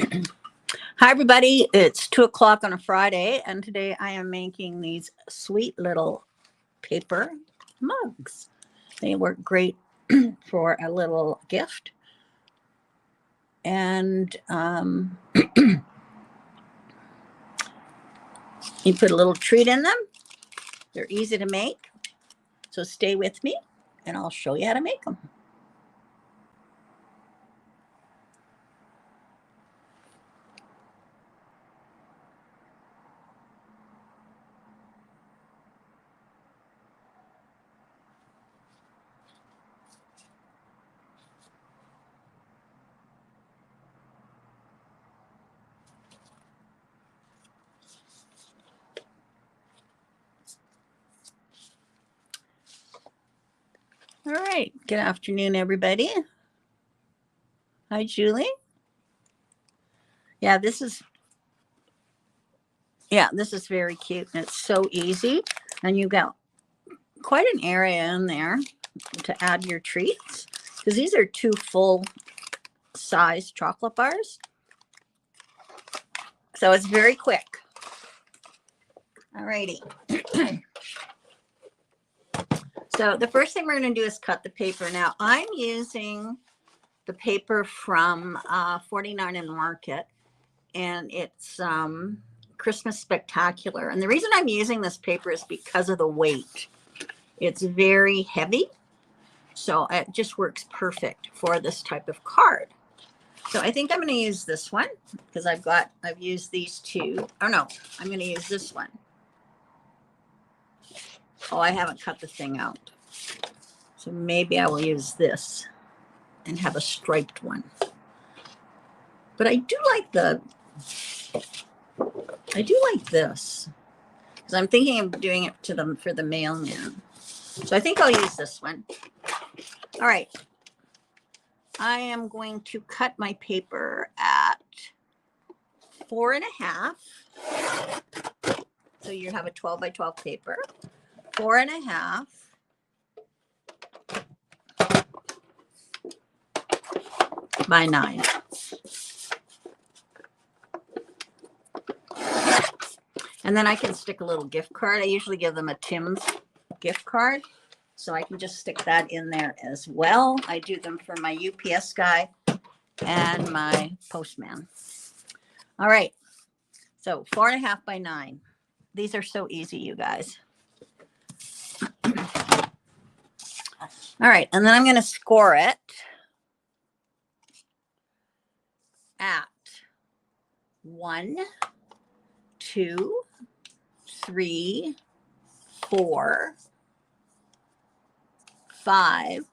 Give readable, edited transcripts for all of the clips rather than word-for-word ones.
Hi, everybody. It's 2 o'clock on a Friday, and today I am making these sweet little paper mugs. They work great for a little gift. And you put a little treat in them. They're easy to make. So stay with me, and I'll show you how to make them. All right. Good afternoon, everybody. Hi, Julie. Yeah, this is very cute, and it's so easy. And you've got quite an area in there to add your treats, because these are 2 full-size chocolate bars. So it's very quick. All righty. So the first thing we're going to do is cut the paper. Now, I'm using the paper from 49 and Market, and it's Christmas Spectacular. And the reason I'm using this paper is because of the weight. It's very heavy, so it just works perfect for this type of card. So I think I'm going to use this one because I've used these 2. Oh no, I'm going to use this one. Oh, I haven't cut the thing out. So maybe I will use this and have a striped one. But I do like this because I'm thinking of doing it to them for the mailman. So I think I'll use this one. All right. I am going to cut my paper at 4.5. So you have a 12 by 12 paper. 4.5 by 9. And then I can stick a little gift card. I usually give them a Tim's gift card, so I can just stick that in there as well. I do them for my UPS guy and my postman. All right, so 4.5 by 9. These are so easy, you guys. All right, and then I'm going to score it at 1, 2, 3, 4, 5,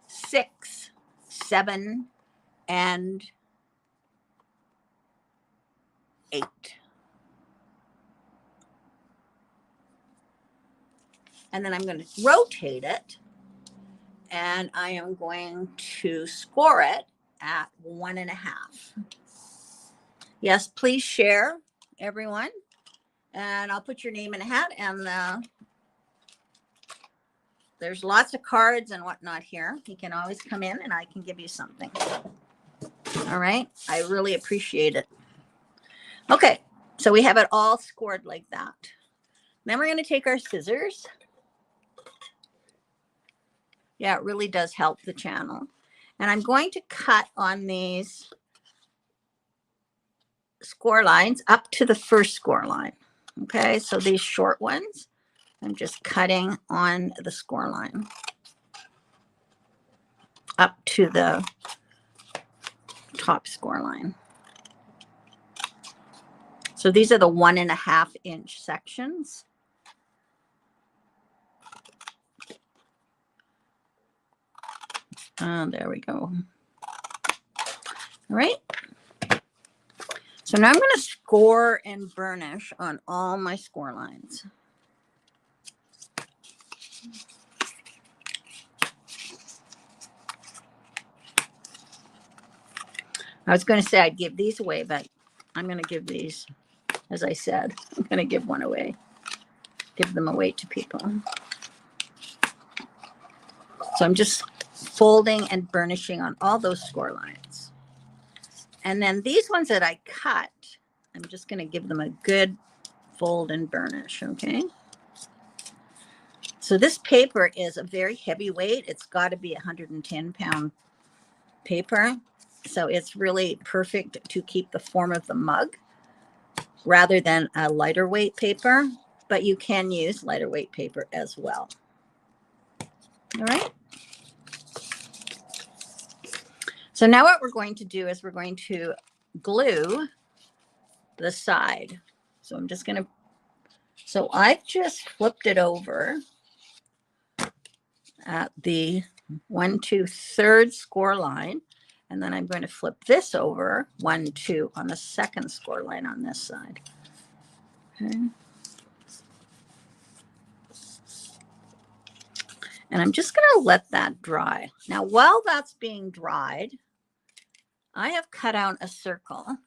6, 7, and 8. And then I'm going to rotate it, and I am going to score it at 1.5. Yes, please share, everyone. And I'll put your name in a hat, and there's lots of cards and whatnot here. You can always come in and I can give you something. All right. I really appreciate it. Okay. So we have it all scored like that. Then we're going to take our scissors. Yeah, it really does help the channel. And I'm going to cut on these score lines up to the first score line. Okay. So these short ones, I'm just cutting on the score line up to the top score line. So these are the 1.5 inch sections. There we go. All right. So now I'm going to score and burnish on all my score lines. I was going to say I'd give these away, but I'm going to give these, as I said, I'm going to give one away. Give them away to people. So I'm just folding and burnishing on all those score lines. And then these ones that I cut, I'm just going to give them a good fold and burnish, okay? So this paper is a very heavy weight. It's got to be 110-pound paper. So it's really perfect to keep the form of the mug rather than a lighter weight paper, but you can use lighter weight paper as well. All right. So now what we're going to do is we're going to glue the side. So I'm just going to, so I've just flipped it over at the 1, 2, 3rd score line. And then I'm going to flip this over 1, 2 on the 2nd score line on this side. Okay. And I'm just going to let that dry. Now, while that's being dried, I have cut out a circle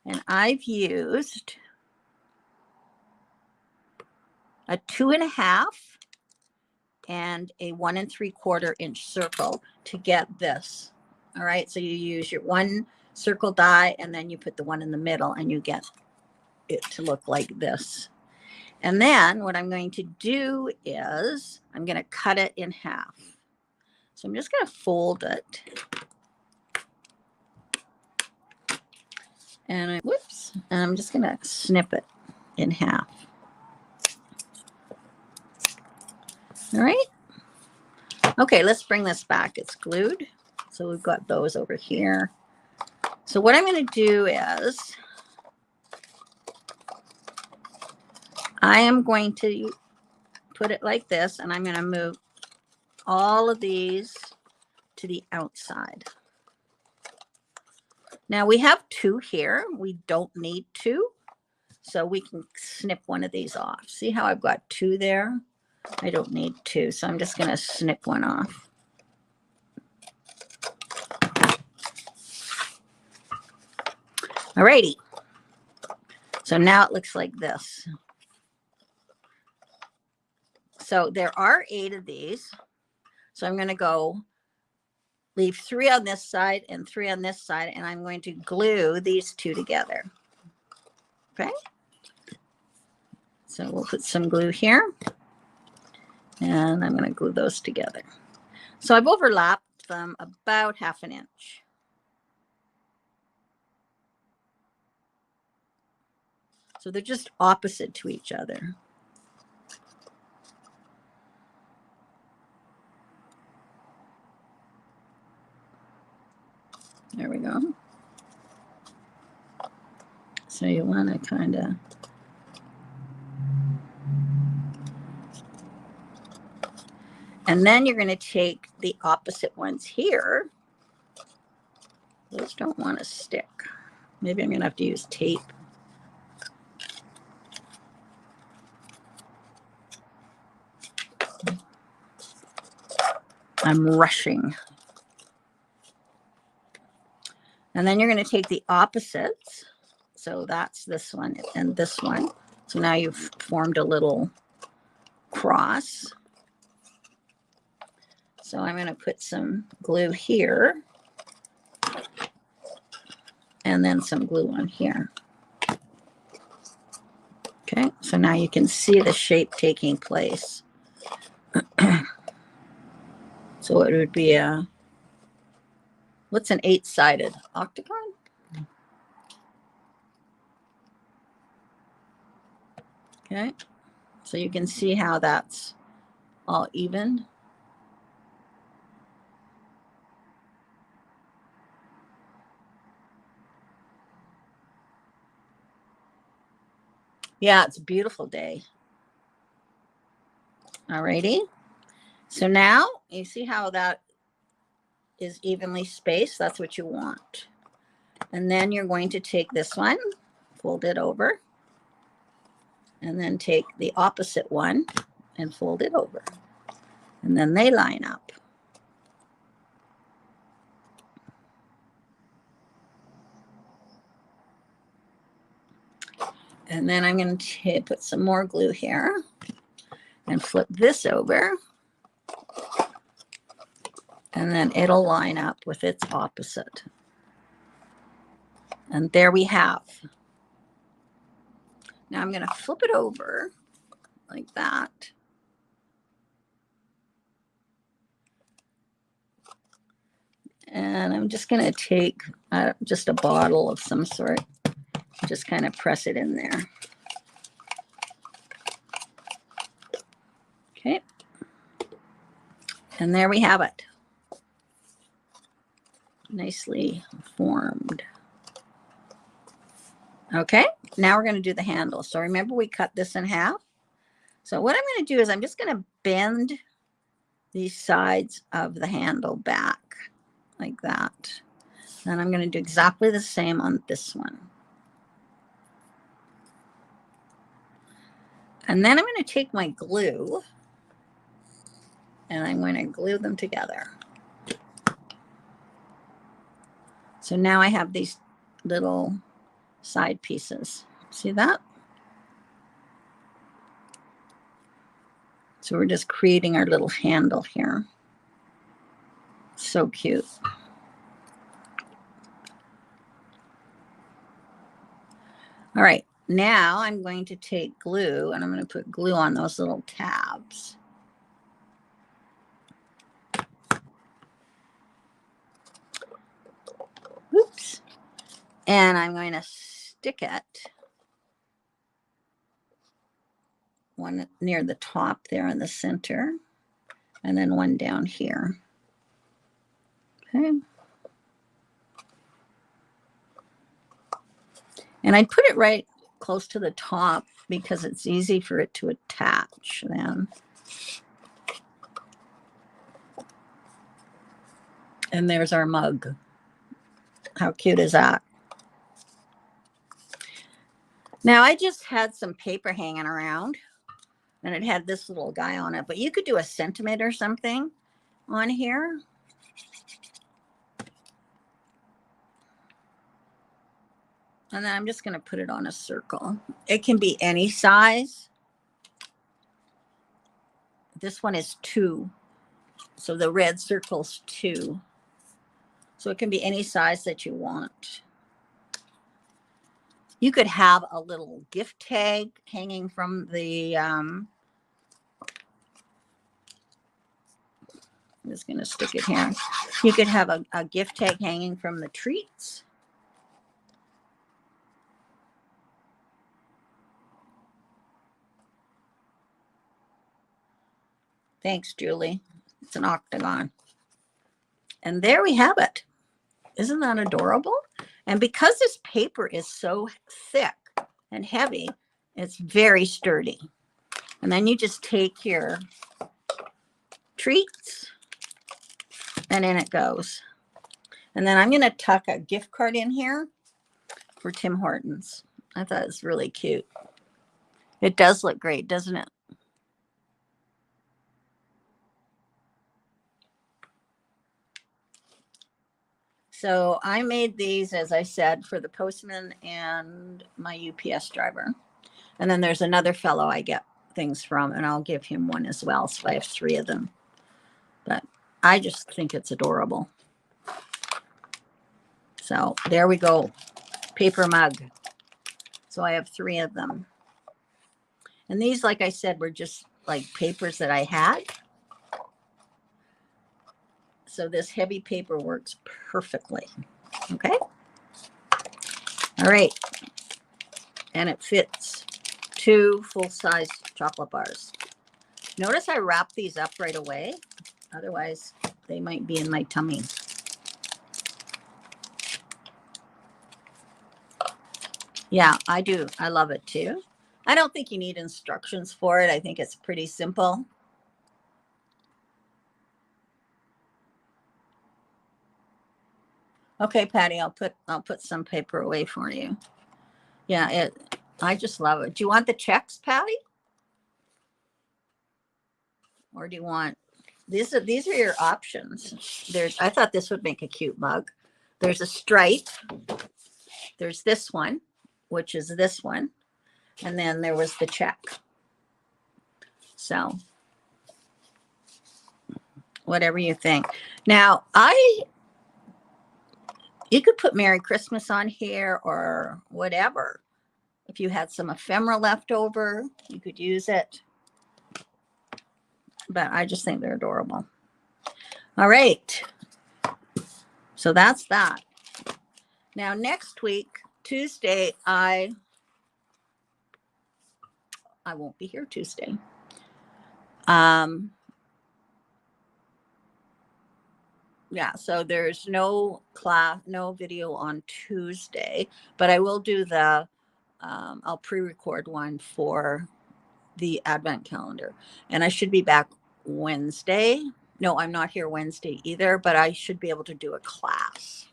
and I've used a 2.5 and a 1 3/4 inch circle to get this. All right. So you use your 1 circle die and then you put the one in the middle and you get it to look like this. And then what I'm going to do is I'm going to cut it in half. So I'm just going to fold it. And I'm just going to snip it in half. All right. Okay, let's bring this back. It's glued. So we've got those over here. So what I'm going to do is I am going to put it like this, and I'm going to move all of these to the outside. Now we have 2 here. We don't need 2. So we can snip one of these off. See how I've got 2 there? I don't need 2. So I'm just going to snip one off. Alrighty. So now it looks like this. So there are 8 of these. So I'm going to go leave 3 on this side and 3 on this side, and I'm going to glue these 2 together. Okay. So we'll put some glue here, and I'm going to glue those together. So I've overlapped them about 1/2 inch. So they're just opposite to each other. There we go. So you want to kind of and then you're going to take the opposite ones here. Those don't want to stick. Maybe I'm going to have to use tape. I'm rushing. And then you're going to take the opposites. So that's this one and this one. So now you've formed a little cross. So I'm going to put some glue here. And then some glue on here. Okay, so now you can see the shape taking place. So it would be a, what's an 8-sided octagon? Okay, so you can see how that's all even. Yeah, it's a beautiful day. Alrighty. So now you see how that is evenly spaced. That's what you want. And then you're going to take this one, fold it over, and then take the opposite one and fold it over. And then they line up. And then I'm going to put some more glue here and flip this over. And then it'll line up with its opposite. And there we have. Now I'm going to flip it over like that. And I'm just going to take just a bottle of some sort, just kind of press it in there. Okay. And there we have it. Nicely formed. Okay, now we're going to do the handle. So remember we cut this in half. So what I'm going to do is I'm just going to bend these sides of the handle back like that. And I'm going to do exactly the same on this one. And then I'm going to take my glue and I'm going to glue them together. So now I have these little side pieces. See that? So we're just creating our little handle here. So cute. All right, now I'm going to take glue and I'm going to put glue on those little tabs. Oops. And I'm going to stick it one near the top there in the center, and then one down here. Okay. And I put it right close to the top because it's easy for it to attach then. And there's our mug. How cute is that? Now I just had some paper hanging around and it had this little guy on it, but you could do a sentiment or something on here. And then I'm just going to put it on a circle. It can be any size. This one is 2. So the red circle's 2. So it can be any size that you want. You could have a little gift tag hanging from the, I'm just going to stick it here. You could have a gift tag hanging from the treats. Thanks, Julie. It's an octagon. And there we have it. Isn't that adorable? And because this paper is so thick and heavy, it's very sturdy. And then you just take your treats and in it goes. And then I'm going to tuck a gift card in here for Tim Hortons. I thought it was really cute. It does look great, doesn't it? So I made these, as I said, for the postman and my UPS driver. And then there's another fellow I get things from, and I'll give him one as well. So I have 3 of them. But I just think it's adorable. So there we go. Paper mug. So I have 3 of them. And these, like I said, were just like papers that I had. So this heavy paper works perfectly. Okay. All right. And it fits 2 full-size chocolate bars. Notice I wrap these up right away. Otherwise, they might be in my tummy. Yeah, I do. I love it too. I don't think you need instructions for it. I think it's pretty simple. Okay, Patty, I'll put some paper away for you. Yeah, I just love it. Do you want the checks, Patty? Or do you want these are your options. I thought this would make a cute mug. There's a stripe. There's this one, which is this one. And then there was the check. So whatever you think. Now, I You could put Merry Christmas on here or whatever. If you had some ephemera left over, you could use it. But I just think they're adorable. All right. So that's that. Now, next week, Tuesday, I won't be here Tuesday. Yeah, so there's no class, no video on Tuesday, but I will do the, I'll pre-record one for the advent calendar. And I should be back Wednesday. No, I'm not here Wednesday either, but I should be able to do a class.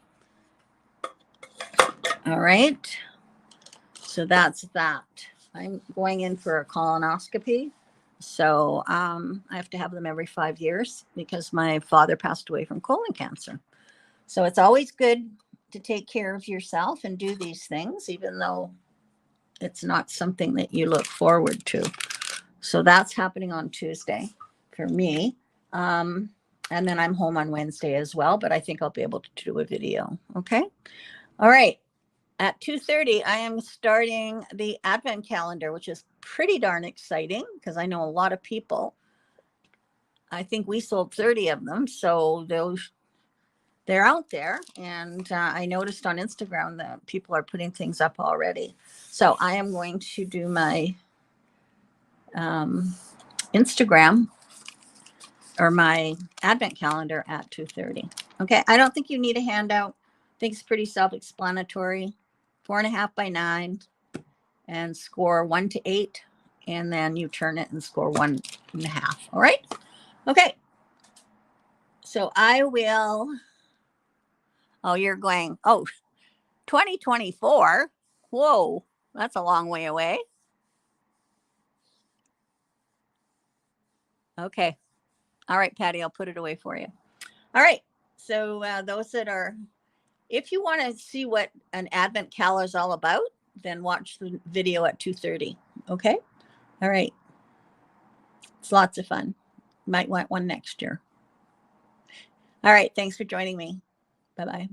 All right. So that's that. I'm going in for a colonoscopy. So I have to have them every 5 years because my father passed away from colon cancer. So it's always good to take care of yourself and do these things, even though it's not something that you look forward to. So that's happening on Tuesday for me. And then I'm home on Wednesday as well, but I think I'll be able to do a video. Okay. All right. At 2:30, I am starting the advent calendar, which is pretty darn exciting because I know a lot of people. I think we sold 30 of them. So they're out there. And I noticed on Instagram that people are putting things up already. So I am going to do my Instagram or my advent calendar at 2:30. Okay. I don't think you need a handout. I think it's pretty self-explanatory. 4.5 by 9 and score 1 to 8. And then you turn it and score 1.5. All right. Okay. So I will. Oh, you're going. Oh, 2024. Whoa. That's a long way away. Okay. All right, Patty, I'll put it away for you. All right. So those that are, if you want to see what an advent calendar is all about, then watch the video at 2:30. Okay. All right. It's lots of fun. Might want one next year. All right. Thanks for joining me. Bye-bye.